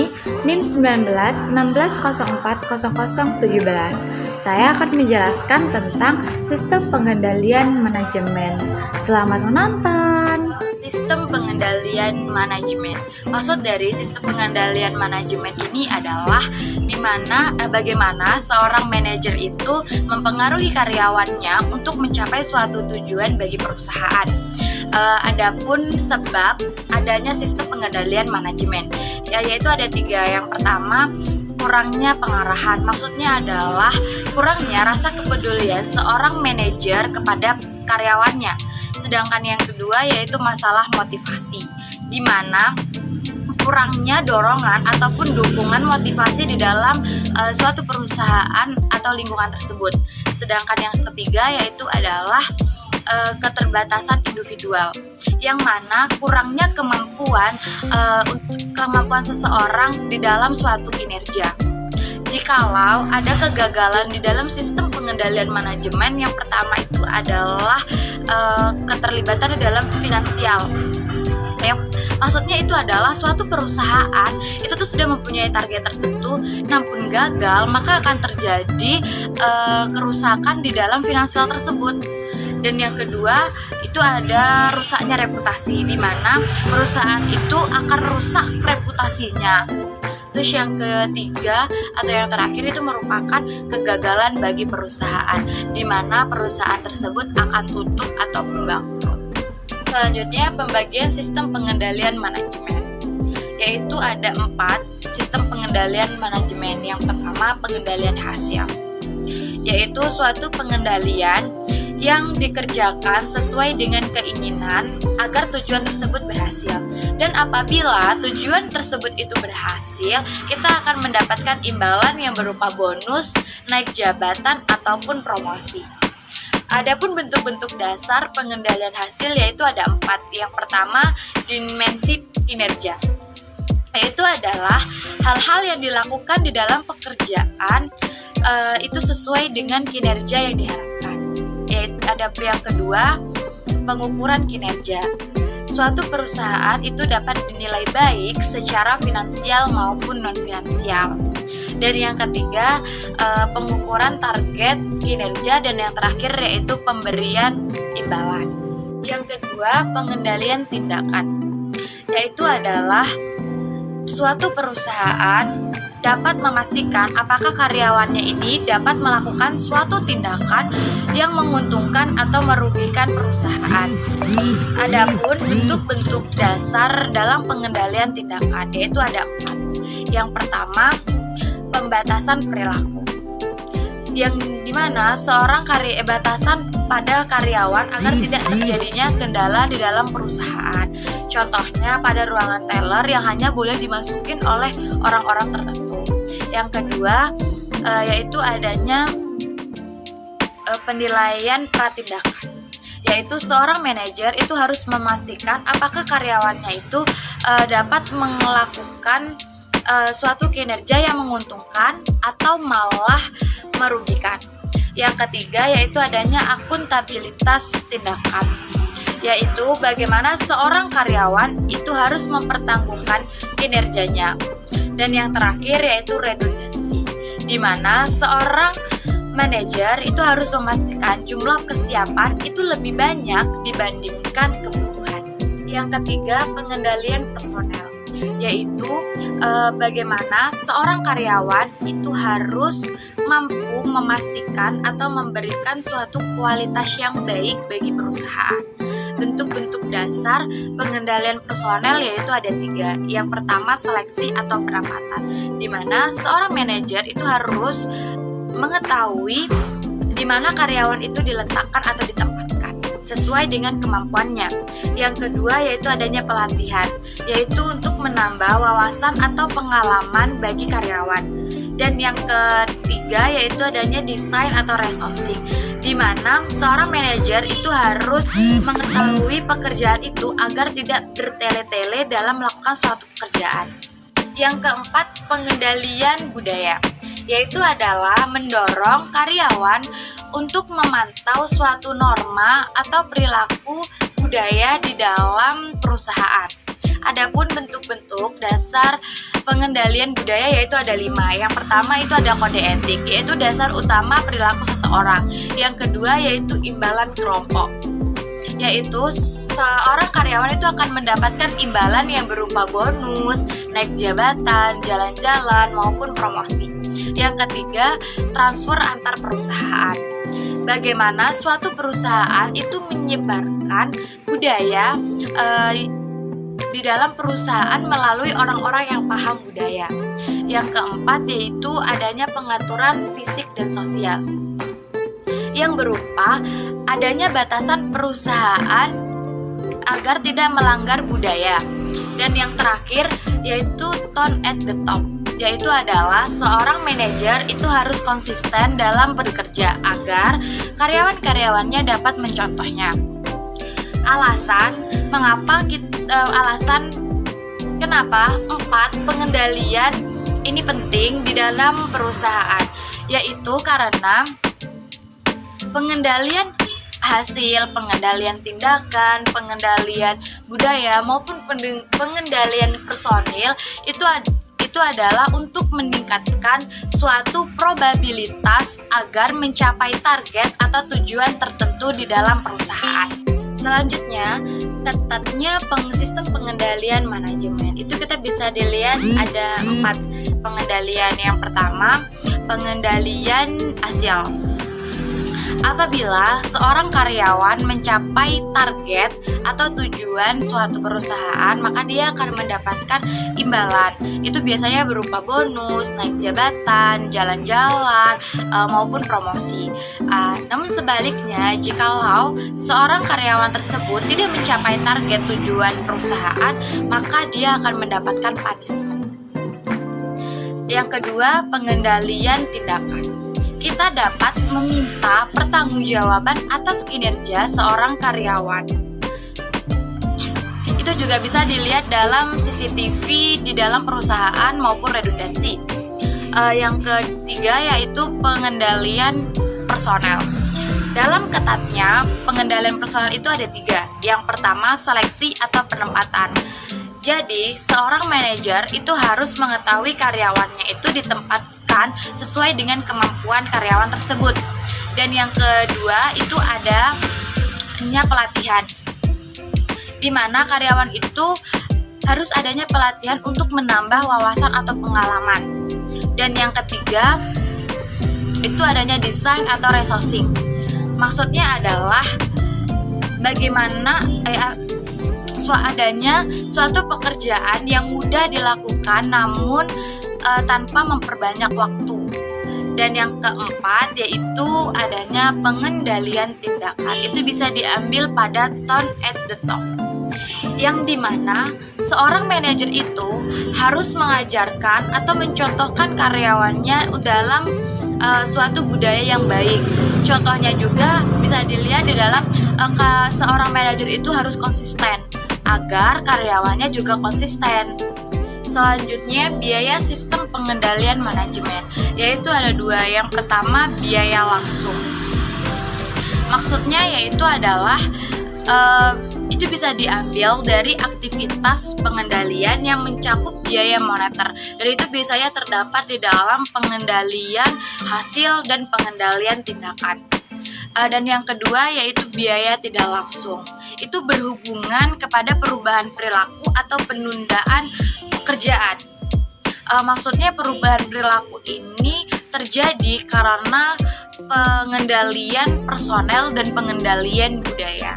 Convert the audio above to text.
ini NIM 19 Saya akan menjelaskan tentang sistem pengendalian manajemen. Selamat menonton. Sistem pengendalian manajemen. Maksud dari sistem pengendalian manajemen ini adalah bagaimana seorang manajer itu mempengaruhi karyawannya untuk mencapai suatu tujuan bagi perusahaan. Adapun sebab adanya sistem pengendalian manajemen, yaitu ada 3. Yang pertama, kurangnya pengarahan. Maksudnya adalah kurangnya rasa kepedulian seorang manajer kepada karyawannya. Sedangkan yang kedua yaitu masalah motivasi, di mana kurangnya dorongan ataupun dukungan motivasi di dalam suatu perusahaan atau lingkungan tersebut. Sedangkan yang ketiga yaitu adalah keterbatasan individual, yang mana kurangnya kemampuan seseorang di dalam suatu kinerja. Jikalau ada kegagalan di dalam sistem pengendalian manajemen, yang pertama itu adalah keterlibatan di dalam finansial. Maksudnya itu adalah suatu perusahaan itu tuh sudah mempunyai target tertentu, namun gagal, maka akan terjadi kerusakan di dalam finansial tersebut. Dan yang kedua itu ada rusaknya reputasi, di mana perusahaan itu akan rusak reputasinya. Terus yang ketiga atau yang terakhir itu merupakan kegagalan bagi perusahaan, di mana perusahaan tersebut akan tutup ataupun bangkrut. Selanjutnya, pembagian sistem pengendalian manajemen, yaitu ada 4 sistem pengendalian manajemen. Yang pertama, pengendalian hasil, yaitu suatu pengendalian yang dikerjakan sesuai dengan keinginan agar tujuan tersebut berhasil. Dan apabila tujuan tersebut itu berhasil, kita akan mendapatkan imbalan yang berupa bonus, naik jabatan, ataupun promosi. Adapun bentuk-bentuk dasar pengendalian hasil yaitu ada 4. Yang pertama, dimensi kinerja, yaitu adalah hal-hal yang dilakukan di dalam pekerjaan itu sesuai dengan kinerja yang diharapkan. Ada yang kedua, pengukuran kinerja. Suatu perusahaan itu dapat dinilai baik secara finansial maupun non-finansial. Dan yang ketiga, pengukuran target kinerja. Dan yang terakhir yaitu pemberian imbalan. Yang kedua, pengendalian tindakan, yaitu adalah suatu perusahaan dapat memastikan apakah karyawannya ini dapat melakukan suatu tindakan yang menguntungkan atau merugikan perusahaan. Adapun bentuk-bentuk dasar dalam pengendalian tindakan yaitu ada 4. Yang pertama, pembatasan perilaku, yang dimana seorang batasan pada karyawan agar tidak terjadinya kendala di dalam perusahaan. Contohnya pada ruangan teller yang hanya boleh dimasukin oleh orang-orang tertentu. Yang kedua yaitu adanya penilaian pratindakan, yaitu seorang manajer itu harus memastikan apakah karyawannya itu dapat melakukan suatu kinerja yang menguntungkan atau malah merugikan. Yang ketiga yaitu adanya akuntabilitas tindakan, yaitu bagaimana seorang karyawan itu harus mempertanggungjawabkan kinerjanya. Dan yang terakhir yaitu redundansi, di mana seorang manajer itu harus memastikan jumlah persiapan itu lebih banyak dibandingkan kebutuhan. Yang ketiga, pengendalian personel, yaitu bagaimana seorang karyawan itu harus mampu memastikan atau memberikan suatu kualitas yang baik bagi perusahaan. Bentuk-bentuk dasar pengendalian personel yaitu ada 3. Yang pertama, seleksi atau penempatan, di mana seorang manajer itu harus mengetahui di mana karyawan itu diletakkan atau ditempatkan sesuai dengan kemampuannya. Yang kedua yaitu adanya pelatihan, yaitu untuk menambah wawasan atau pengalaman bagi karyawan. Dan yang ketiga yaitu adanya desain atau resourcing, di mana seorang manajer itu harus mengetahui pekerjaan itu agar tidak bertele-tele dalam melakukan suatu pekerjaan. Yang keempat, pengendalian budaya, yaitu adalah mendorong karyawan untuk memantau suatu norma atau perilaku budaya di dalam perusahaan. Adapun bentuk-bentuk dasar pengendalian budaya yaitu ada 5. Yang pertama itu ada kode etik, yaitu dasar utama perilaku seseorang. Yang kedua yaitu imbalan kelompok, yaitu seorang karyawan itu akan mendapatkan imbalan yang berupa bonus, naik jabatan, jalan-jalan, maupun promosi. Yang ketiga, transfer antar perusahaan. Bagaimana suatu perusahaan itu menyebarkan budaya di dalam perusahaan melalui orang-orang yang paham budaya. Yang keempat yaitu adanya pengaturan fisik dan sosial, yang berupa adanya batasan perusahaan agar tidak melanggar budaya. Dan yang terakhir yaitu tone at the top, yaitu adalah seorang manajer itu harus konsisten dalam bekerja agar karyawan-karyawannya dapat mencontohnya. Alasan kenapa 4 pengendalian ini penting di dalam perusahaan, yaitu karena pengendalian hasil, pengendalian tindakan, pengendalian budaya maupun pengendalian personil itu adalah untuk meningkatkan suatu probabilitas agar mencapai target atau tujuan tertentu di dalam perusahaan. Selanjutnya, ketatnya sistem pengendalian manajemen. Itu kita bisa dilihat ada 4 pengendalian. Yang pertama, pengendalian hasil. Apabila seorang karyawan mencapai target atau tujuan suatu perusahaan, maka dia akan mendapatkan imbalan. Itu biasanya berupa bonus, naik jabatan, jalan-jalan, maupun promosi. Namun sebaliknya, jikalau seorang karyawan tersebut tidak mencapai target tujuan perusahaan, maka dia akan mendapatkan punishment. Yang kedua, pengendalian tindakan. Kita dapat meminta pertanggungjawaban atas kinerja seorang karyawan. Itu juga bisa dilihat dalam CCTV di dalam perusahaan maupun redundansi. Yang ketiga yaitu pengendalian personel. Dalam ketatnya, pengendalian personel itu ada 3. Yang pertama, seleksi atau penempatan. Jadi, seorang manajer itu harus mengetahui karyawannya itu ditempatkan sesuai dengan kemampuan karyawan tersebut. Dan yang kedua itu adanya pelatihan, di mana karyawan itu harus adanya pelatihan untuk menambah wawasan atau pengalaman. Dan yang ketiga itu adanya desain atau resourcing. Maksudnya adalah bagaimana adanya suatu pekerjaan yang mudah dilakukan namun tanpa memperbanyak waktu. Dan yang keempat yaitu adanya pengendalian tindakan. Itu bisa diambil pada tone at the top, yang dimana seorang manajer itu harus mengajarkan atau mencontohkan karyawannya dalam suatu budaya yang baik. Contohnya juga bisa dilihat di dalam seorang manajer itu harus konsisten agar karyawannya juga konsisten. Selanjutnya, biaya sistem pengendalian manajemen, yaitu ada 2. Yang pertama, biaya langsung. Maksudnya yaitu adalah itu bisa diambil dari aktivitas pengendalian yang mencakup biaya moneter. Dan itu biasanya terdapat di dalam pengendalian hasil dan pengendalian tindakan. Dan yang kedua yaitu biaya tidak langsung. Itu berhubungan kepada perubahan perilaku atau penundaan pekerjaan. Maksudnya perubahan perilaku ini terjadi karena pengendalian personel dan pengendalian budaya.